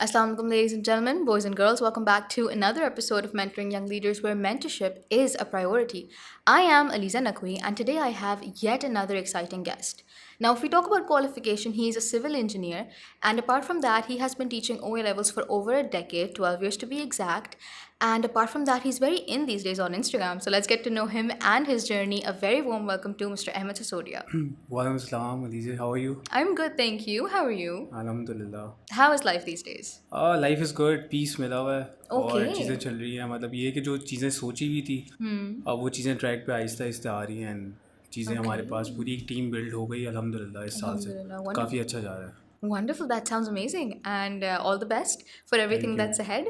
Assalamu alaikum, ladies and gentlemen, boys and girls. Welcome back to another episode of Mentoring Young Leaders, where mentorship is a priority. I am Aliza Nakwi, and today I have yet another exciting guest. Now, if we talk about qualification, he is a civil engineer, and apart from that, he has been teaching OA levels for over a decade, 12 years to be exact. And apart from that, he's very in these days on Instagram. So let's get to know him and his journey. A very warm welcome to Mr. Ahmed Sasodia. Walaikum Assalam, Alize. How are you? I'm good, thank you. How are you? Alhamdulillah. How is life these days? Life is good, peace मिला हुआ है और Okay. चीज़ें चल रही हैं. मतलब ये है कि जो चीज़ें सोची हुई थी अब वो चीज़ें ट्रैक पे आहिस्ता आहिस्ता आ रही हैं एंड चीज़ें हमारे पास पूरी एक टीम बिल्ड हो गई अल्हम्दुलिल्लाह इस साल से. Alhamdulillah, wonderful. काफ़ी अच्छा जा रहा है. Wonderful, that sounds amazing. And all the best for everything you. that's ahead.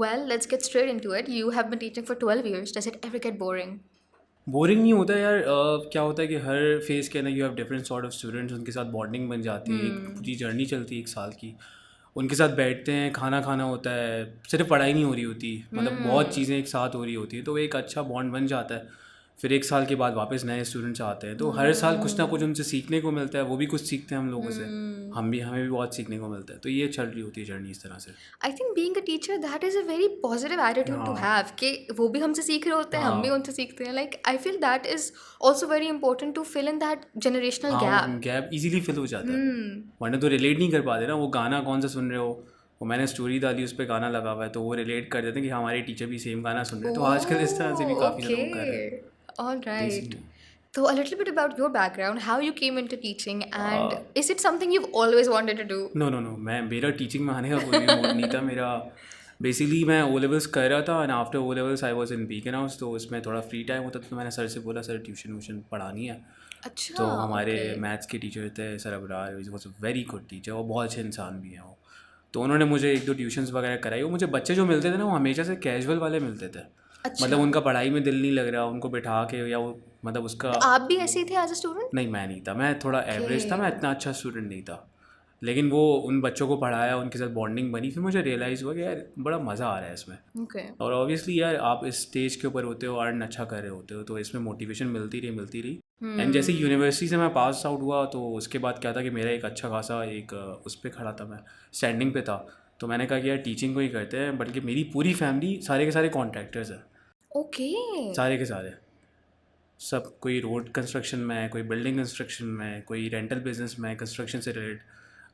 Well, let's get straight into it. You have been teaching for 12 years. Does it ever get boring? Boring नहीं होता यार. क्या होता है कि हर phase के अंदर you have different sort of students, उनके साथ बॉन्डिंग बन जाती है. एक पूरी जर्नी चलती है एक साल की. उनके साथ बैठते हैं, खाना खाना होता है, सिर्फ पढ़ाई नहीं हो रही होती, मतलब बहुत चीज़ें एक साथ हो रही होती है, तो एक अच्छा बॉन्ड बन जाता है. फिर एक साल के बाद वापस नए स्टूडेंट्स आते हैं, तो हर साल कुछ ना कुछ उनसे सीखने को मिलता है, वो भी कुछ सीखते हैं हम लोगों से, हमें भी बहुत सीखने को मिलता है. तो ये चल रही होती है जर्नी इस तरह से. I think being a teacher, that is a very positive attitude to have. कि वो भी हमसे सीख रहे होते हैं, हम भी उनसे सीखते हैं. Like, I feel that is also very important to fill in that generational gap. Gap easily fill हो जाता है, वरना तो रिलेट नहीं कर पाते ना. वो गाना कौन सा सुन रहे हो, वो मैंने स्टोरी डाली, उस पर गाना लगा हुआ है, तो वो रिलेट कर देते हैं कि हमारे टीचर भी सेम गाना सुन रहे हैं. तो आजकल इस तरह से भी काफ़ी लोग कर रहे हैं. All right. So a little bit about your background, how you came into teaching, and is it something you've always wanted to do? No मेरा टीचिंग में आने का कोई भी मूड नहीं था. मेरा बेसिकली मैं ओ लेवल्स कर रहा था and after O levels I was in Beaconhouse, तो उसमें थोड़ा फ्री टाइम होता था, तो मैंने सर से बोला सर ट्यूशन व्यूशन पढ़ानी है. अच्छा. तो हमारे मैथ्स के टीचर थे sir Abrar, was a very good teacher, वो बहुत अच्छे इंसान भी हैं वो. तो उन्होंने मुझे एक दो ट्यूशन्स वगैरह कराई. वो मुझे बच्चे जो मिलते थे ना, वो हमेशा से कैजुअल वाले मिलते थे. अच्छा. मतलब उनका पढ़ाई में दिल नहीं लग रहा, उनको बिठा के या वो मतलब उसका. आप भी ऐसे ही थे एज अ स्टूडेंट? नहीं, मैं नहीं था, मैं थोड़ा एवरेज था, मैं इतना अच्छा स्टूडेंट नहीं था. लेकिन वो उन बच्चों को पढ़ाया, उनके साथ बॉन्डिंग बनी, फिर मुझे रियलाइज़ हुआ कि यार बड़ा मज़ा आ रहा है इसमें. ओके. और ऑब्वियसली यार आप इस स्टेज के ऊपर होते हो, अर्न अच्छा कर रहे होते हो, तो इसमें मोटिवेशन मिलती रही. एंड जैसे यूनिवर्सिटी से मैं पास आउट हुआ, तो उसके बाद क्या था कि मेरा एक अच्छा खासा एक उस पर खड़ा था, मैं स्टैंडिंग पे था. तो मैंने कहा कि यार टीचिंग को ही करते हैं, बल्कि मेरी पूरी फैमिली सारे के सारे कॉन्ट्रैक्टर्स हैं. ओके. सारे के सारे सब, कोई रोड कंस्ट्रक्शन में है, कोई बिल्डिंग कंस्ट्रक्शन में है, कोई रेंटल बिजनेस में है कंस्ट्रक्शन से related.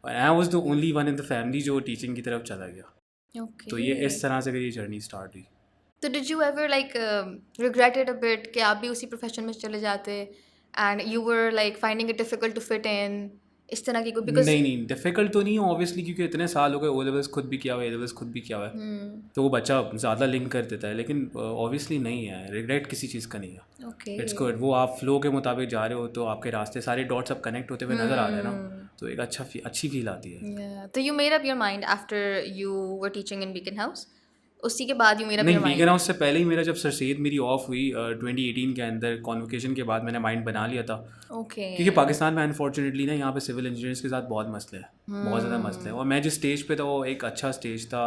I was the only one in the family जो टीचिंग की तरफ चला गया. ओके. तो ये इस तरह से ये जर्नी स्टार्ट हुई. तो did you ever like regretted a bit कि आप भी उसी प्रोफेशन में चले जाते and you were like finding it difficult to fit in, इस तरह की कोई? बिकॉज नहीं डिफ़िकल्ट तो नहीं ऑब्वियसली, क्योंकि इतने साल हो गए, ओ लेवल्स खुद भी किया हुआ है, ए लेवल्स खुद भी किया हुआ है, तो वो बच्चा ज़्यादा लिंक कर देता है. लेकिन ऑब्वियसली नहीं है, रिग्रेट किसी चीज़ का नहीं है. ओके. It's good. वो आप फ्लो के मुताबिक जा रहे हो, तो आपके रास्ते सारे डॉट्स अब कनेक्ट होते हुए नज़र आ रहे हैं ना, तो एक अच्छी फील आती है. Yeah. तो you made up your mind after you were teaching in beacon house? उसी के बाद यू मेड अप नहीं, योर माइंड? बीकन हाउस से पहले ही मेरा जब सरसेद मेरी ऑफ हुई 2018 के अंदर, कॉन्वोकेशन के बाद मैंने माइंड बना लिया था. ओके. क्योंकि पाकिस्तान में अनफॉर्चुनेटली ना यहाँ पे सिविल इंजीनियर्स के साथ बहुत मसले हैं, बहुत ज़्यादा मसले हैं. और मैं जिस स्टेज पे था वो एक अच्छा स्टेज था,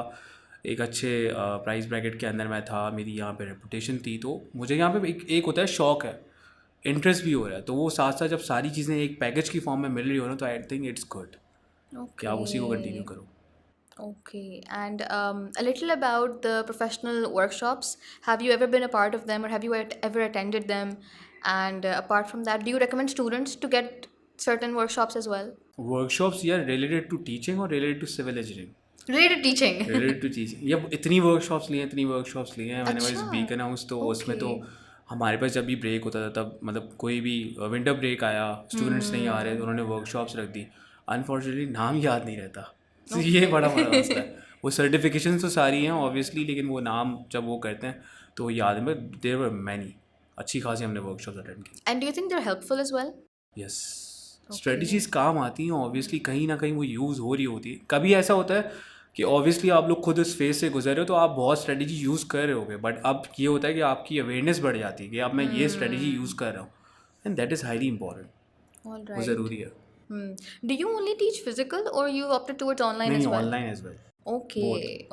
एक अच्छे प्राइस ब्रैकेट के अंदर मैं था, मेरी यहाँ पे रेपुटेशन थी. तो मुझे यहाँ पे एक होता है शौक है, इंटरेस्ट भी हो रहा है, तो वो साथ साथ जब सारी चीज़ें एक पैकेज की फॉर्म में मिल रही हो ना, तो आई थिंक इट्स गुड कि आप उसी को कंटिन्यू करो. Okay, and a little about the professional workshops. Have you ever been a part of them, or have you ever attended them? And apart from that, do you recommend students to get certain workshops as well? Workshops यार related to teaching और related to civil engineering. Related teaching. Related to teaching. ये इतनी workshops लिए हैं मैंने. Wise beacon house, तो उसमें तो हमारे पास जब भी ब्रेक होता था, तब मतलब कोई भी विंटर ब्रेक आया, स्टूडेंट्स नहीं आ रहे, तो उन्होंने वर्कशॉप्स रख दी. अनफॉर्चुनेटली नाम याद नहीं रहता, तो ये बड़ा मसला है. वो सर्टिफिकेशन तो सारी हैं ऑब्वियसली, लेकिन वो नाम जब वो करते हैं तो वो याद है. देयर वर मैनी, अच्छी खासी हमने वर्कशॉप्स अटेंड की. And do you think they're helpful as well? Yes, strategies काम आती हैं ऑब्वियसली, कहीं ना कहीं वो यूज़ हो रही होती है. कभी ऐसा होता है कि ऑब्वियसली आप लोग खुद उस फेज से गुजर रहे हो, तो आप बहुत स्ट्रेटजी यूज़ कर रहे होगे, बट अब ये होता है कि आपकी अवेयरनेस बढ़ जाती है कि अब मैं ये स्ट्रेटजी यूज़ कर रहा हूँ, and that is highly important. All वो right. ज़रूरी है. Do you only teach physical, or you opted towards online नहीं, as well? Online as well. Okay,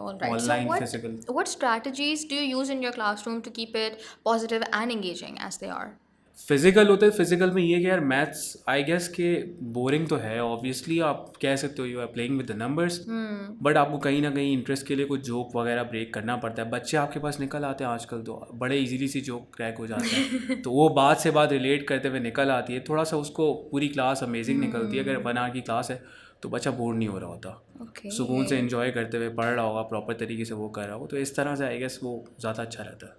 all right. Online, so physical. what strategies do you use in your classroom to keep it positive and engaging as they are? Physical होता है, physical में ये कि यार maths I guess के boring तो है obviously, आप कह सकते हो you are playing with the numbers, but आपको कहीं ना कहीं इंटरेस्ट के लिए कुछ जोक वगैरह ब्रेक करना पड़ता है। बच्चे आपके पास निकल आते हैं आजकल तो बड़े इजीली सी जोक क्रैक हो जाते हैं, तो वो बात से बात रिलेट करते हुए निकल आती है, थोड़ा सा उसको पूरी क्लास अमेजिंग निकलती है। अगर 1 आवर की क्लास है तो बच्चा बोर नहीं हो रहा होता, Okay. सुकून से एंजॉय करते हुए पढ़ रहा होगा, प्रॉपर तरीके से वो कर रहा होगा, तो इस तरह से आई गेस वो ज़्यादा अच्छा रहता है।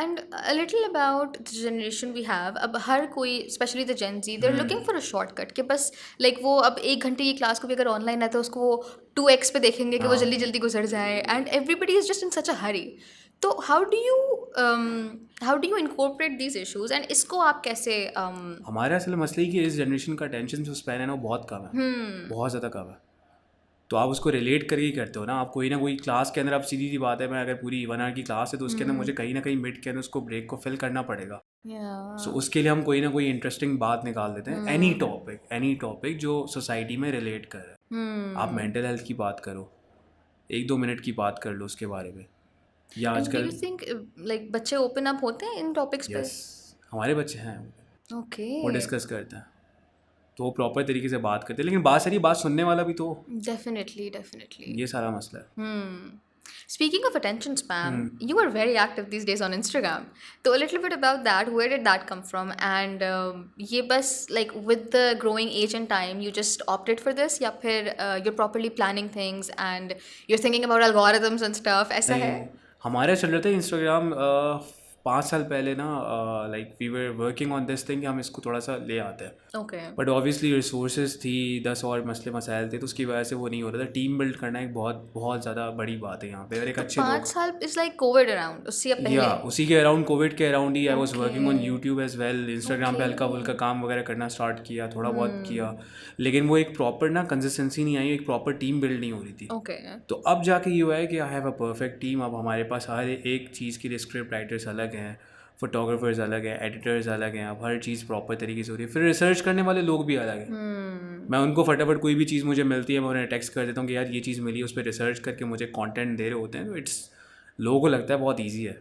And a little about the generation we have. अब हर कोई specially the Gen Z they're looking for a shortcut कि बस लाइक वो अब 1 घंटे की क्लास को भी अगर ऑनलाइन है तो उसको वो 2x पे देखेंगे कि वो जल्दी जल्दी गुजर जाए, and everybody is just in such a hurry. तो how do you incorporate these issues, and इसको आप कैसे हमारे असल मसले ही कि इस जनरेशन का अटेंशन जो स्पैन है ना वो बहुत कम है, बहुत ज़्यादा कम है। तो आप उसको रिलेट करके ही करते हो ना, आप कोई ना कोई क्लास के अंदर, आप सीधी सी बात है, मैं अगर पूरी 1 आवर की क्लास है तो उसके अंदर मुझे कहीं ना कहीं मिड के अंदर उसको ब्रेक को फिल करना पड़ेगा। सो उसके लिए हम कोई ना कोई इंटरेस्टिंग बात निकाल देते हैं, एनी टॉपिक जो सोसाइटी में रिलेट कर रहा है। आप मेंटल हेल्थ की बात करो, 1-2 मिनट की बात कर लो उसके बारे में, या डू आजकल यू थिंक लाइक बच्चे ओपन अप होते हैं इन टॉपिक्स पे? यस हमारे बच्चे हैं ओके. वो डिस्कस करते हैं, तो वो प्रॉपर तरीके से बात करते हैं, लेकिन बात सारी बात सुनने वाला भी तो, Definitely. ये सारा मसला है। Speaking of attention span, you are very active these days on Instagram. So a little bit about that. Where did that come from? And ये बस like with the growing age and time, you just opted for this, या फिर you're properly planning things and you're thinking about algorithms and stuff? ऐसा है? नहीं, हमारे चल रहे थे इंस्टाग्राम 5 साल पहले ना, like we were working on this thing कि हम इसको थोड़ा सा ले आते हैं, Okay. बट ऑब्वियसली रिसोर्सेज थी, 10 और मसले मसाइल थे, तो उसकी वजह से वो नहीं हो रहा था। टीम बिल्ड करना एक बहुत बहुत ज़्यादा बड़ी बात है यहाँ पे, और एक अच्छे 5 लोग, साल is like COVID around. उससे पहले. या उसी के अराउंड, कोविड के अराउंड ही I was working on Okay. YouTube as well, Instagram पे हल्का फुल्का काम वगैरह करना स्टार्ट किया, थोड़ा बहुत किया, लेकिन वो एक प्रॉपर ना कंसिस्टेंसी नहीं आई, एक प्रॉपर टीम बिल्ड नहीं हो रही थी। Okay. तो अब जाके ये हुआ है कि I have a perfect team. अब हमारे पास हर एक चीज़ के लिए स्क्रिप्ट राइटर्स अलग हैं, फोटोग्राफर्स अलग हैं, एडिटर्स अलग हैं, अब हर चीज़ प्रॉपर तरीके से हो रही है, फिर रिसर्च करने वाले लोग भी अलग हैं। मैं उनको फटाफट कोई भी चीज़ मुझे मिलती है मैं उन्हें टेक्स्ट कर देता हूँ कि यार ये चीज़ मिली, उस पर रिसर्च करके मुझे कंटेंट दे रहे होते हैं, तो इट्स, लोगों को लगता है बहुत ईजी है।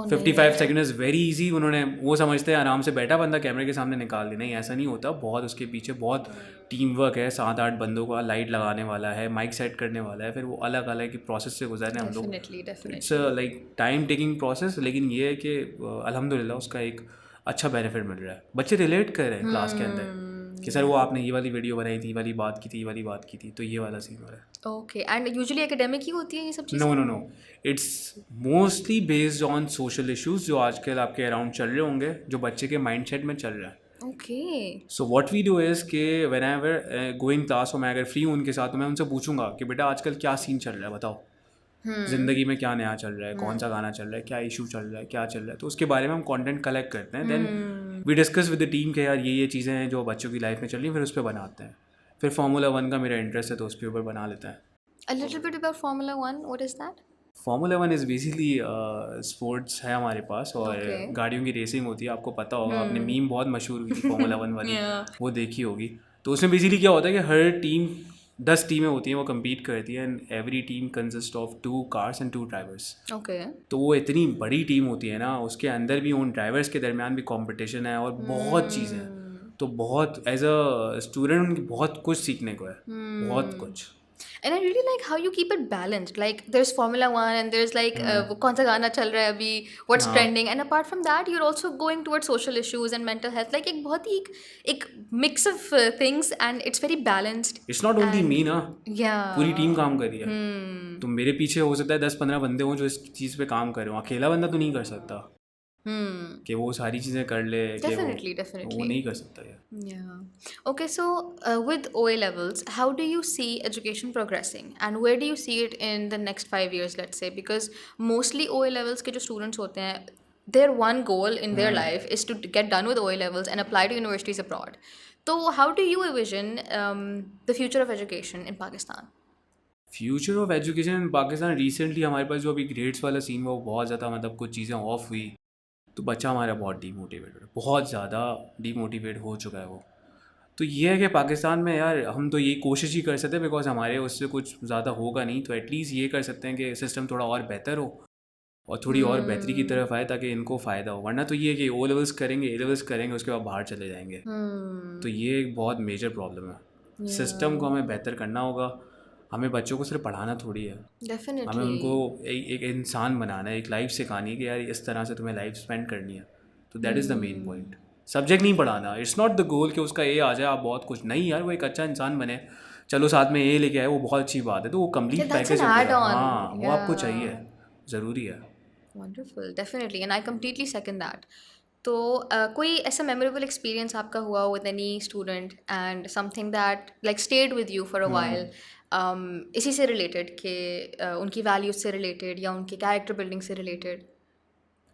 55 सेकंड इज़ वेरी ईजी, उन्होंने वो समझते हैं आराम से बैठा बंदा कैमरे के सामने निकाल दे, नहीं ऐसा नहीं होता, बहुत उसके पीछे बहुत टीम वर्क है, 7-8 बंदों का लाइट लगाने वाला है, माइक सेट करने वाला है, फिर वो अलग अलग की प्रोसेस से गुजरने हम लोग, Definitely. It's like time taking process, लेकिन ये है कि अल्हम्दुलिल्लाह उसका एक अच्छा बेनिफिट मिल रहा है। बच्चे रिलेट कर रहे हैं क्लास के अंदर कि सर वो आपने ये वाली वीडियो बनाई थी, ये वाली बात की थी, ये वाली बात की थी, तो ये वाला सीन हो रहा है। Okay. And usually academic ही होती है ये सब चीज़ें? No, it's mostly based on social issues जो आजकल आपके अराउंड चल रहे होंगे, जो बच्चे के माइंडसेट में चल रहा है। Okay. So what we do is कि व्हेन एवर गोइंग क्लास हो, मैं अगर फ्री हूँ उनके साथ, तो मैं उनसे पूछूंगा कि बेटा आजकल क्या सीन चल रहा है, बताओ ज़िंदगी में क्या नया चल रहा है, कौन सा गाना चल रहा है, क्या इशू चल रहा है, क्या चल रहा है, तो उसके बारे में हम कंटेंट कलेक्ट करते हैं। Then we discuss with the team कि यार ये चीज़ें हैं जो बच्चों की लाइफ में चल रही हैं, फिर उस पर बनाते हैं। फिर फार्मूला 1 का मेरा इंटरेस्ट है तो उस पर ऊपर बना लेते हैं। A little bit about Formula One. What is that? Formula 1 is basically sports है हमारे पास, और Okay. गाड़ियों की रेसिंग होती है, आपको पता होगा, आपने मीम बहुत मशहूर हुई थी फार्मूला 1 वाली, वो देखी होगी। तो उसमें बेसिकली क्या होता है कि हर टीम 10 टीमें होती हैं, वो कम्पीट करती हैं, and every team consist of 2 cars and 2 drivers. Okay. तो वो इतनी बड़ी टीम होती है ना, उसके अंदर भी उन ड्राइवर्स के दरमियान भी कंपटीशन है और बहुत चीज़ें हैं, तो बहुत एज अ स्टूडेंट उनकी बहुत कुछ सीखने को है, बहुत कुछ। And I really like how you keep it balanced. Like there's Formula One and there's like वो कौन सा गाना चल रहा है अभी, what's trending, and apart from that you're also going towards social issues and mental health. Like एक बहुत ही एक mix of things and it's very balanced. It's not only me ना, Yeah. पूरी टीम काम कर रही है। तो मेरे पीछे हो सकता है 10-15 बंदे हों जो इस चीज़ पे काम कर रहे हो, अकेला बंदा तो नहीं कर सकता कि वो सारी चीज़ें कर ले, कि वो नहीं कर सकता यार। Yeah. Okay, so with OA levels, how do you see education progressing and where do you see it in the next 5 years, let's say? Because mostly OA levels के जो students होते हैं, their one goal in their life is to get done with OA levels and apply to universities abroad. So how do you envision the future of education in Pakistan? Future of education in Pakistan, recently हमारे पास जो अभी grades वाला scene हुआ वो बहुत ज़्यादा, मतलब कुछ चीज़ें ऑफ हुई तो बच्चा हमारा बहुत डीमोटिवेटेड, बहुत ज़्यादा डीमोटिवेट हो चुका है वो। तो ये है कि पाकिस्तान में यार हम तो ये कोशिश ही कर सकते हैं, बिकॉज हमारे उससे कुछ ज़्यादा होगा नहीं, तो एटलीस्ट ये कर सकते हैं कि सिस्टम थोड़ा और बेहतर हो और थोड़ी और बेहतरी की तरफ आए ताकि इनको फ़ायदा हो। वरना तो ये है कि ओ लेवल्स करेंगे, ए लेवल्स करेंगे, उसके बाद बाहर चले जाएंगे। तो ये एक बहुत मेजर प्रॉब्लम है। सिस्टम को हमें बेहतर करना होगा। हमें बच्चों को सिर्फ पढ़ाना थोड़ी है, हमें डेफिनेटली उनको एक इंसान बनाना है, एक लाइफ सिखानी है कि यार इस तरह से तुम्हें लाइफ स्पेंड करनी है। तो that is the main point. Subject नहीं पढ़ाना, इट्स नॉट द गोल कि उसका ए आ जाए आप बहुत कुछ नहीं, यार वो एक अच्छा इंसान बने, चलो साथ में ए लेके आए, वो बहुत अच्छी बात है। तो वो कंप्लीट दैट्स एन पैकेज है एड पूरा। ऑन हाँ, वो आपको चाहिए, ज़रूरी है। Wonderful definitely and I completely second that तो कोई ऐसा मेमोरेबल एक्सपीरियंस आपका हुआ with any student and something that like stayed with you for a while इसी से रिलेटेड कि उनकी वैल्यूज से रिलेटेड या उनके कैरेक्टर बिल्डिंग से रिलेटेड?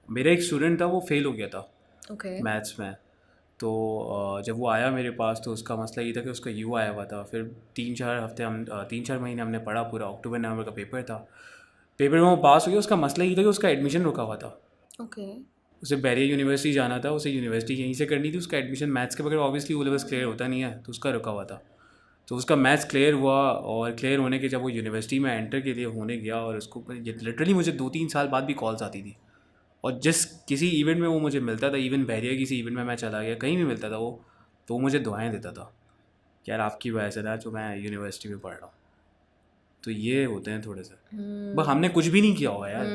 मेरा एक स्टूडेंट था, वो फेल हो गया था ओके मैथ्स में। तो जब वो आया मेरे पास तो उसका मसला ये था कि उसका यू आया हुआ था। फिर 3-4 महीने हमने पढ़ा, पूरा अक्टूबर नवंबर का पेपर था। पेपर में वो पास हो गया। उसका मसला ये था कि उसका एडमिशन रुका हुआ था। ओके उसे बैरियर यूनिवर्सिटी जाना था, उसे यूनिवर्सिटी यहीं से करनी थी। उसका एडमिशन मैथ्स के बगैर ऑब्वियसली वो लेवल्स क्लियर होता नहीं है, तो उसका रुका हुआ था। तो उसका मैथ्स क्लियर हुआ, और क्लियर होने के जब वो यूनिवर्सिटी में एंटर के लिए होने गया, और उसको लिटरली मुझे 2-3 साल बाद भी कॉल्स आती थी। और जिस किसी इवेंट में वो मुझे मिलता था, इवन बैरियर किसी इवेंट में मैं चला गया, कहीं भी मिलता था वो, तो वो मुझे दुआएं देता था कि यार आपकी वजह से ना जो मैं यूनिवर्सिटी में पढ़ रहा हूँ। तो ये होते हैं थोड़े से, बस हमने कुछ भी नहीं किया होगा यार,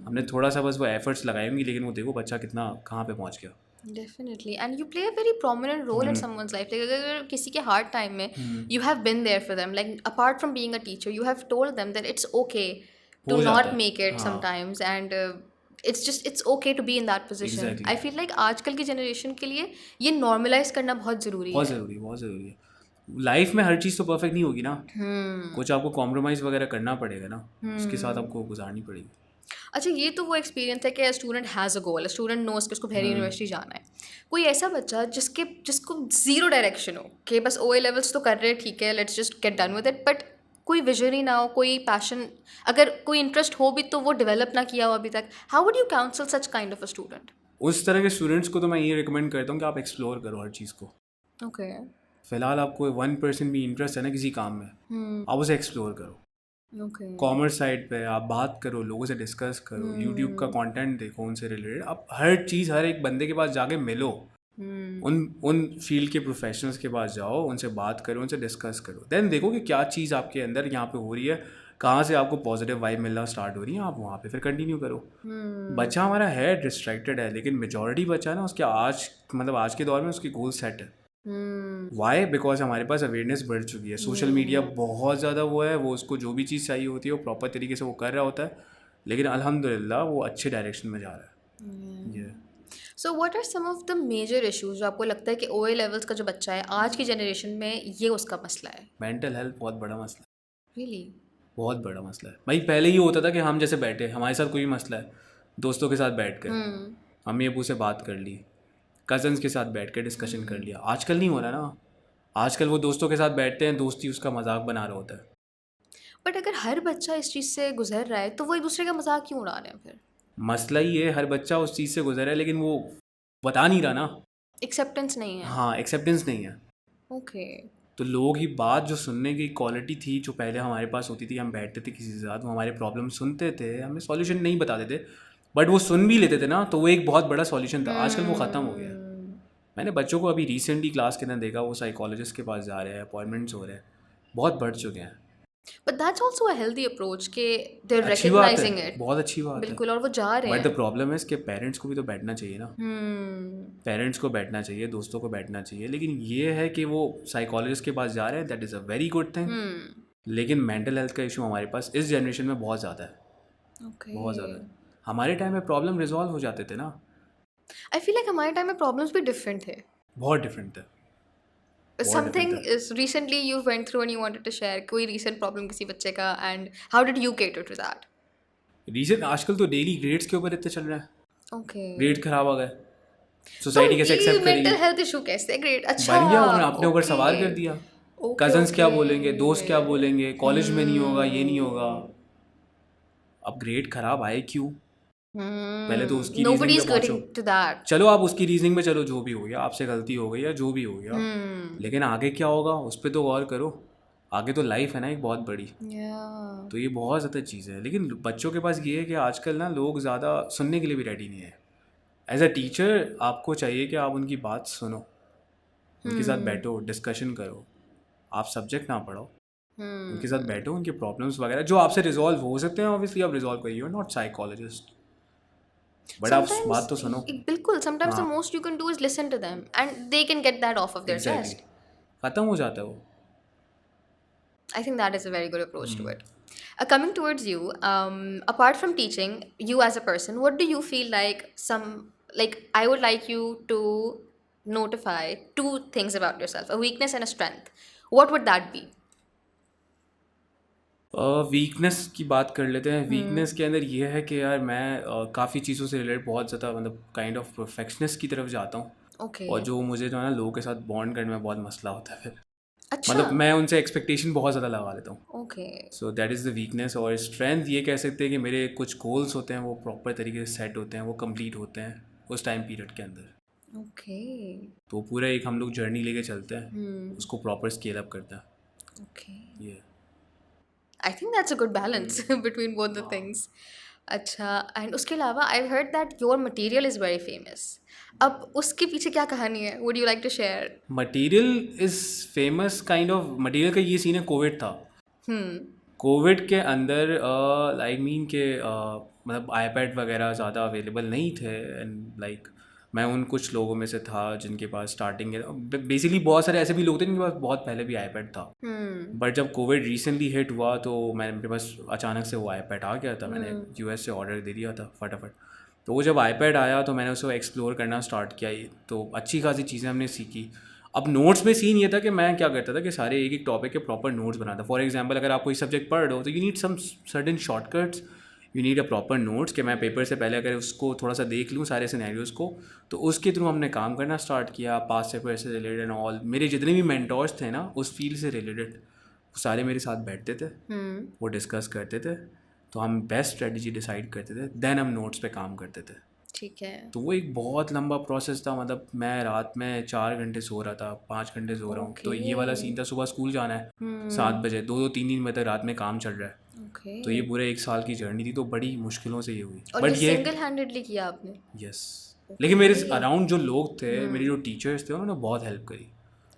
हमने थोड़ा सा बस वो एफर्ट्स लगाए होंगे, लेकिन वो देखो बच्चा कितना कहाँ पे पहुँच गया। Definitely and you play a very prominent role in someone's life like अगर किसी के हार्ड टाइम में you have been there for them like apart from being a teacher you have told them that it's okay to हो जाता not है, make it हाँ। Sometimes and it's okay to be in that position. Exactly. I feel like आजकल की generation के लिए ये normalise करना बहुत ज़रूरी बहुत है। ज़रूरी, बहुत ज़रूरी है। लाइफ में हर चीज़ तो परफेक्ट नहीं होगी ना, कुछ आपको कॉम्प्रोमाइज़ वगैरह करना पड़ेगा ना, उसके साथ आपको गुजारनी पड़ेगी। अच्छा ये तो वो एक्सपीरियंस है कि student has a goal, student knows कि उसको भेरी यूनिवर्सिटी जाना है। कोई ऐसा बच्चा जिसको ज़ीरो डायरेक्शन हो कि बस ओ ए लेवल्स तो कर रहे हैं, ठीक है, let's just get done with it, but कोई विजन ही ना हो, कोई पैशन, अगर कोई इंटरेस्ट हो भी तो वो डेवलप ना किया हो अभी तक, how would you counsel such kind of a student? उस तरह के स्टूडेंट्स को तो मैं ये रिकमेंड करता हूँ कि आप एक्सप्लोर करो हर चीज़ को। ओके फ़िलहाल आपको 1% भी इंटरेस्ट है ना किसी काम में, आप उसे एक्सप्लोर करो। ओके कॉमर्स साइड पे आप बात करो, लोगों से डिस्कस करो, यूट्यूब का कंटेंट देखो उनसे रिलेटेड। आप हर चीज़, हर एक बंदे के पास जाके मिलो, उन फील्ड के प्रोफेशनल्स के पास जाओ, उनसे बात करो, उनसे डिस्कस करो, देन देखो कि क्या चीज़ आपके अंदर यहाँ पे हो रही है, कहाँ से आपको पॉजिटिव वाइब मिलना स्टार्ट हो रही है, आप वहाँ पे फिर कंटिन्यू करो। बच्चा हमारा है डिस्ट्रैक्टेड है, लेकिन मेजॉरिटी बच्चा है ना उसके आज के दौर में उसकी गोल सेट है। वाई? बिकॉज हमारे पास अवेयरनेस बढ़ चुकी है, सोशल मीडिया बहुत ज़्यादा वो है, वो उसको जो भी चीज़ चाहिए होती है वो प्रॉपर तरीके से वो कर रहा होता है, लेकिन अल्हम्दुलिल्लाह वो अच्छे डायरेक्शन में जा रहा है। ये so what are some of the major issues जो आपको लगता है कि ओ ए लेवल्स का जो बच्चा है आज की जनरेशन में ये उसका मसला है? मेंटल हेल्थ बहुत बड़ा मसला है, रियली? बहुत बड़ा मसला है भाई। पहले ये होता था कि हम जैसे बैठे, हमारे साथ कोई मसला है, दोस्तों के साथ बैठ कर मम्मी अबू से बात कर ली, कज़न्स के साथ बैठ कर डिस्कशन कर लिया। आजकल नहीं हो रहा ना, आजकल वो दोस्तों के साथ बैठते हैं, दोस्ती उसका मजाक बना रहा होता है। बट अगर हर बच्चा इस चीज़ से गुजर रहा है तो वो एक दूसरे का मजाक क्यों उड़ा रहे हैं फिर? मसला ही है हर बच्चा उस चीज़ से गुजर रहा है, लेकिन वो बता नहीं रहा ना। एक्सेप्टेंस नहीं है। हाँ, एक्सेप्टेंस नहीं है। ओके तो लोगों की बात जो सुनने की क्वालिटी थी जो पहले हमारे पास होती थी, हम बैठते थे किसी के साथ, वो हमारे प्रॉब्लम सुनते थे, हमें सॉल्यूशन नहीं बताते थे, बट वो सुन भी लेते थे ना, तो वो एक बहुत बड़ा सॉल्यूशन था। आजकल वो ख़त्म हो गया है। मैंने बच्चों को अभी रिसेंटली क्लास के अंदर देखा, वो साइकोलॉजिस्ट के पास जा रहे हैं, अपॉइंटमेंट्स हो रहे हैं, बहुत बढ़ चुके हैं। But that's also a healthy approach कि दे आर अच्छी बात रिकॉग्नाइजिंग है, इट। बहुत अच्छी बात है, बिल्कुल, और वो जा रहे बट द हैं। प्रॉब्लम है कि पेरेंट्स को भी तो बैठना चाहिए ना। पेरेंट्स को बैठना चाहिए, दोस्तों को बैठना चाहिए, लेकिन ये है कि वो साइकोलॉजिस्ट के पास जा रहे हैं, that is a very good thing, लेकिन मेंटल हेल्थ का इशू हमारे पास इस जनरेशन में बहुत ज़्यादा है, ओके बहुत ज़्यादा है। हमारे टाइम में प्रॉब्लम रिजॉल्व हो जाते थे ना, आई फील लाइक हमारे टाइम में प्रॉब्लम्स भी डिफरेंट थे। बहुत डिफरेंट थे, बहुत something different is recently you went through and you wanted to share कोई रीसेंट प्रॉब्लम किसी बच्चे का and how did you cater to that? Reason आजकल तो डेली ग्रेड्स के ऊपर इतने चल रहा है, ओके ग्रेड खराब आ गए, तो सोसाइटी कैसे एक्सेप्ट मेंटल करेगी? हेल्थ इशू कैसे? ग्रेट, अच्छा, बन गया, उन्होंने अपने ऊपर ओके सवार कर दिया। ओके कजन्स क्या ओके बोलेंगे, दोस्त क्या बोलेंगे, कॉलेज में नहीं होगा, ये नहीं होगा। अब ग्रेड खराब आए क्यों? पहले तो उसकी नोबडी रीजनिंग इज पे पहुंचो। Getting to that. चलो आप उसकी रीजनिंग में चलो, जो भी हो गया आपसे गलती हो गई या जो भी हो गया, लेकिन आगे क्या होगा उस पर तो गौर करो। आगे तो लाइफ है ना एक बहुत बड़ी। Yeah. तो ये बहुत ज़्यादा चीज़ है, लेकिन बच्चों के पास ये है कि आजकल ना लोग ज़्यादा सुनने के लिए भी रेडी नहीं है। एज अ टीचर आपको चाहिए कि आप उनकी बात सुनो, उनके साथ बैठो, डिस्कशन करो। आप सब्जेक्ट ना पढ़ो, उनके साथ बैठो, उनके प्रॉब्लम्स वगैरह जो आपसे रिजॉल्व हो सकते हैं ऑब्वियसली आप रिजॉल्व करिए, नॉट साइकोलॉजिस्ट, बट आप बात Sometimes, तो सुनो। बिल्कुल, sometimes the हाँ, most you can do is listen to them and they can get that off of their exactly, chest. ख़त्म हो जाता है वो। I think that is a very good approach to it. Coming towards you, apart from teaching, you as a person, what do you feel like like I would like you to notify two things about yourself, a weakness and a strength. What would that be? Weakness की बात कर लेते हैं। Weakness के अंदर ये है कि यार मैं काफ़ी चीज़ों से रिलेटेड बहुत ज़्यादा मतलब काइंड ऑफ परफेक्शनिस्ट की तरफ जाता हूँ, और Okay. जो मुझे जो है ना लोगों के साथ बॉन्ड करने में बहुत मसला होता है फिर, अच्छा. मतलब मैं उनसे एक्सपेक्टेशन बहुत ज़्यादा लगा लेता हूँ। Okay. So that is the weakness. और स्ट्रेंथ ये कह सकते हैं कि मेरे कुछ गोल्स होते हैं वो प्रॉपर तरीके से सेट होते हैं, वो कंप्लीट होते हैं उस टाइम पीरियड के अंदर। Okay. तो पूरा एक हम लोग जर्नी लेके चलते हैं, उसको प्रॉपर स्केल अप करते हैं। Okay. ये I think that's a good balance between both the things. अच्छा, and उसके अलावा I've heard that your material is very famous. अब उसके पीछे क्या कहानी है? Would you like to share? Material is famous kind of. Material का ये सीन है, कोविड था। कोविड के अंदर लाइक मीन के मतलब आईपैड वगैरह ज़्यादा अवेलेबल नहीं थे, एंड लाइक मैं उन कुछ लोगों में से था जिनके पास स्टार्टिंग के बेसिकली बहुत सारे ऐसे भी लोग थे जिनके पास बहुत पहले भी आईपैड था। बट जब कोविड रिसेंटली हिट हुआ तो मेरे पास अचानक से वो आईपैड आ गया था, मैंने यूएस से ऑर्डर दे दिया था फटाफट। तो वो जब आईपैड आया तो मैंने उसको एक्सप्लोर करना स्टार्ट किया, तो अच्छी खासी चीज़ें हमने सीखी। अब नोट्स में सीन ये था कि मैं क्या करता था कि सारे एक एक टॉपिक के प्रॉपर नोट्स बनाता। फॉर एग्जांपल अगर आप कोई सब्जेक्ट पढ़ रहे हो तो you need some certain shortcuts, you need a proper notes कि मैं पेपर से पहले अगर उसको थोड़ा सा देख लूँ सारे सिनेरियोज़ को, तो उसके थ्रू हमने काम करना स्टार्ट किया। पास पेपर से रिलेटेड एंड ऑल, मेरे जितने भी मेंटोर्स थे ना उस फील्ड से रिलेटेड, वो सारे मेरे साथ बैठते थे, वो डिस्कस करते थे, तो हम बेस्ट स्ट्रेटजी डिसाइड करते थे, देन हम नोट्स पे काम करते थे। ठीक है. तो वो एक बहुत लंबा प्रोसेस था, मतलब मैं रात में 4 घंटे सो रहा था, 5 घंटे सो रहा हूँ। तो ये वाला सीन था, सुबह स्कूल जाना है 7 बजे, 2-2 3 दिन में तक रात में काम चल रहा है। Okay. तो ये पूरे एक साल की जर्नी थी, तो बड़ी मुश्किलों से ये हुई। और ये बट ये सिंगल हैंडेडली किया आपने? यस, लेकिन मेरे अराउंड जो लोग थे, मेरे जो टीचर्स थे, उन्होंने बहुत हेल्प करी,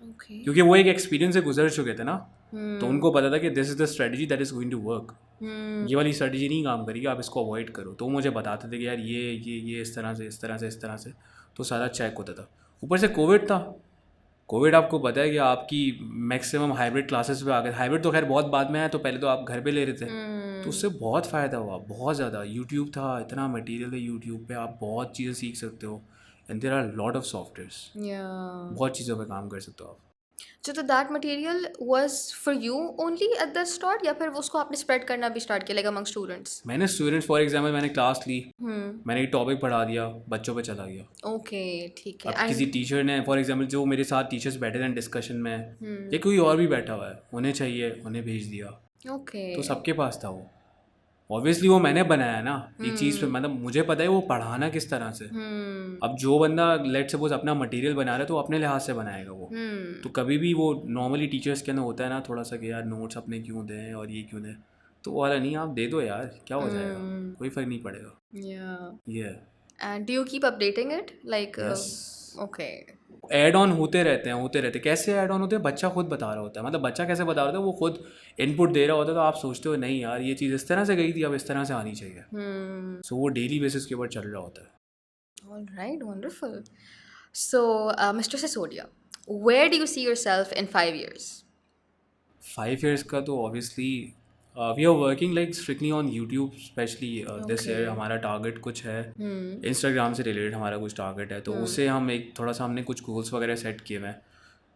Okay. क्योंकि वो एक एक्सपीरियंस से गुजर चुके थे ना, तो उनको पता था कि this is the strategy that is going to work. ये वाली स्ट्रेटजी नहीं काम करेगी, आप इसको अवॉइड करो। तो वो मुझे बताते थे कि यार ये इस तरह से इस तरह से इस तरह से, तो सारा चेक होता था। ऊपर से कोविड था, कोविड आपको पता है कि आपकी मैक्सिमम हाइब्रिड क्लासेस पे आ गए। हाइब्रिड तो खैर बहुत बाद में आया, तो पहले तो आप घर पे ले रहे थे, तो उससे बहुत फ़ायदा हुआ, बहुत ज़्यादा। यूट्यूब था, इतना मटेरियल है यूट्यूब पे, आप बहुत चीज़ें सीख सकते हो, and there are lot of softwares, Yeah. बहुत चीज़ों पे काम कर सकते हो आप। So that material was for you only at the start या फिर उसको आपने spread करना भी start किया like among students? मैंने स्टूडेंट्स, फॉर एग्जाम्पल मैंने क्लास ली, मैंने एक टॉपिक पढ़ा दिया, बच्चों पे चला गया। Okay, ठीक है. अब किसी टीचर ने, फॉर एग्जांपल जो मेरे साथ टीचर्स बैठे थे डिस्कशन में, या कोई और भी बैठा हुआ है, उन्हें चाहिए, उन्हें भेज दिया, Okay. तो सबके पास था वो। ऑब्वियसली वो मैंने बनाया ना एक चीज़ पे, मतलब मुझे पता है वो पढ़ाना किस तरह से। अब जो बंदा लेट सपोज अपना मटेरियल बना रहा है तो वो अपने लिहाज से बनाएगा वो। तो कभी भी वो नॉर्मली टीचर्स के अंदर होता है ना थोड़ा सा कि यार नोट्स अपने क्यों दें और ये क्यों दें, तो वो वाला नहीं, आप दे दो यार, क्या हो जाएगा, कोई फ़र्क नहीं पड़ेगा। Yeah. ये And do you keep updating it? Like, Yes. Okay. Add on होते रहते हैं। कैसे ऐड ऑन होते हैं, बच्चा खुद बता रहा होता है, मतलब बच्चा कैसे बता रहा होता है, वो खुद इनपुट दे रहा होता है, तो आप सोचते हो नहीं यार ये चीज़ इस तरह से गई थी, अब इस तरह से आनी चाहिए। सो वो डेली बेसिस के ऊपर चल रहा होता है। All right, wonderful. So, Mr. Sisodia, where do you see yourself in 5 years? 5 years का तो obviously we are working like strictly on YouTube specially this year. हमारा टारगेट कुछ है, इंस्टाग्राम से रिलेटेड हमारा कुछ टारगेट है, तो उससे हम एक थोड़ा सा हमने कुछ गोल्स वगैरह सेट किए हुए हैं,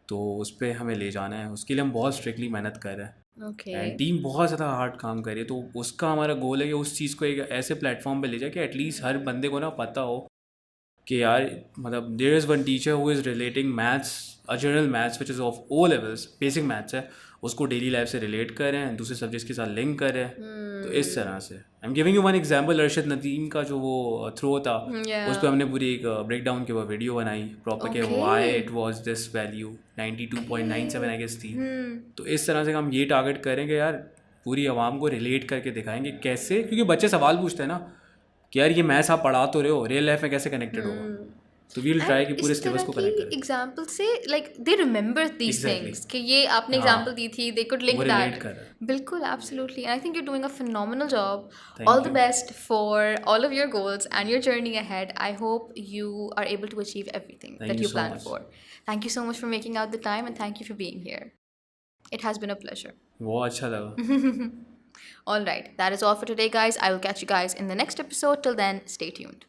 तो उस पर हमें ले जाना है। उसके लिए हम बहुत स्ट्रिक्टली मेहनत कर रहे हैं, Okay. एंड टीम बहुत ज़्यादा हार्ड काम कर रही है। तो उसका हमारा गोल है कि उस चीज़ को एक ऐसे प्लेटफॉर्म पे ले जाए कि एटलीस्ट हर बंदे को ना पता हो कि यार मतलब there is one teacher who is relating maths, a general maths which is of O levels, basic maths है, उसको डेली लाइफ से रिलेट कर रहे हैं, दूसरे सब्जेक्ट्स के साथ लिंक कर रहे हैं। तो इस तरह से I am giving you one example, Arshad Nadeem का जो वो थ्रो था, उस पर Yeah. हमने पूरी एक ब्रेक डाउन के ऊपर वीडियो बनाई प्रॉपर के Y Okay. It was this value 92.97 I guess थी। Hmm. तो इस तरह से हम ये टारगेट करेंगे यार, पूरी आवाम को रिलेट करके दिखाएंगे कैसे, क्योंकि बच्चे सवाल पूछते हैं ना कि यार ये मैथ्स आप पढ़ा तो रहे हो, रियल लाइफ में कैसे कनेक्टेड होगा। तो वील ट्राई कि एंड पूरे इस सिलेबस तरह को की कनेक्ट करें। एग्जाम्पल से like they remember these exactly, things कि ये आपने हाँ, एग्जाम्पल दी थी, दे कुड लिंक वो रिलेट दैट। कर रहा है। बिल्कुल, absolutely, and I think you doing a phenomenal job. All thank the you. best for all of your goals and your journey ahead. I hope you are able to achieve everything thank that you you so plan much. for. Thank you so much for making out the time and thank you for being here. It has been a pleasure. बहुत अच्छा लगा। All right, that is all for today, guys. I will catch you guys in the next episode. Till then, stay tuned.